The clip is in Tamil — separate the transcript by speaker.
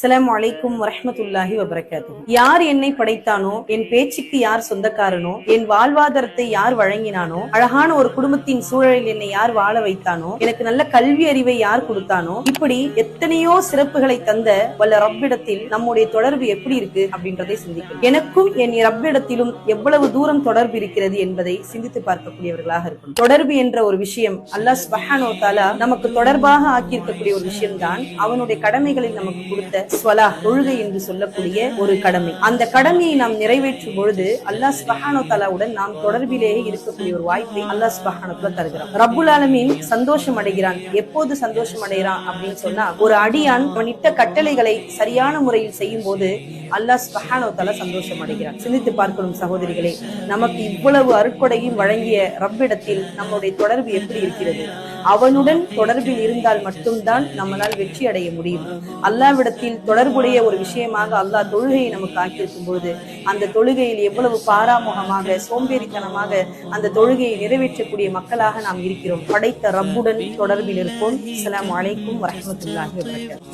Speaker 1: அஸ்ஸலாமு அலைக்கும் வரஹ்மத்துல்லாஹி வபரகாத்துஹு. யார் என்னை படைத்தானோ, என் பேச்சுக்கு யார் சொந்தக்காரனோ, என் வாழ்வாதாரத்தை யார் வழங்கினானோ, அழகான ஒரு குடும்பத்தின் சூழலில் என்னை யார் வாழ வைத்தானோ, எனக்கு நல்ல கல்வி அறிவை யார் கொடுத்தானோ, இப்படி எத்தனையோ சிறப்புகளை தந்த வல்ல ரப்பிடத்தில் நம்முடைய தொடர்பு எப்படி இருக்கு அப்படின்றதை சிந்திக்கும். எனக்கும் என் ரப்பிடத்திலும் எவ்வளவு தூரம் தொடர்பு இருக்கிறது என்பதை சிந்தித்து பார்க்கக்கூடியவர்களாக இருக்கணும். தொடர்பு என்ற ஒரு விஷயம் அல்லாஹ் சுப்ஹானஹு வ தஆலா நமக்கு தொடர்பாக ஆக்கியிருக்கக்கூடிய ஒரு விஷயம் தான் அவனுடைய கடமைகளில் நமக்கு கொடுத்த ஸ்வலாஹ், தொழுகை என்று சொல்லக்கூடிய ஒரு கடமை. அந்த கடமையை நாம் நிறைவேற்றும் பொழுது அல்லாஹ் சுப்ஹானஹு வ தஆலாவுடன் நாம் தொடர்பிலேயே இருக்கக்கூடிய ஒரு வாய்ப்பை அல்லாஹ் சுப்ஹானஹு வ தஆலா தருகிறான். ரப்புல் ஆலமீன் சந்தோஷம் அடைகிறான். எப்போது சந்தோஷம் அடைகிறான் அப்படின்னு சொன்னா, ஒரு அடியான் அவன் இட்ட கட்டளைகளை சரியான முறையில் செய்யும் போது அல்லாஹ் சுப்ஹானஹு வ தஆலா சந்தோஷம் அடைகிறான். சிந்தித்து பார்க்கணும் சகோதரிகளே, நமக்கு இவ்வளவு அருட்கொடையும் வழங்கிய ரப்பிடத்தில் நம்முடைய தொடர்பு எப்படி இருக்கிறது? அவனுடன் தொடர்பில் இருந்தால் மட்டும்தான் நம்மளால் வெற்றி அடைய முடியும். அல்லாஹ்விடத்தில் தொடர்புடைய ஒரு விஷயமாக அல்லாஹ் தொழுகையை நமக்கு ஆக்கியிருக்கும் பொழுது அந்த தொழுகையில் எவ்வளவு பாராமுகமாக, சோம்பேறித்தனமாக அந்த தொழுகையை நிறைவேற்றக்கூடிய மக்களாக நாம் இருக்கிறோம். படைத்த ரப்புடன் தொடர்பில் இருப்போம். அஸ்ஸலாமு அலைக்கும் வரஹ்மத்துல்லாஹி வபரகாத்துஹு.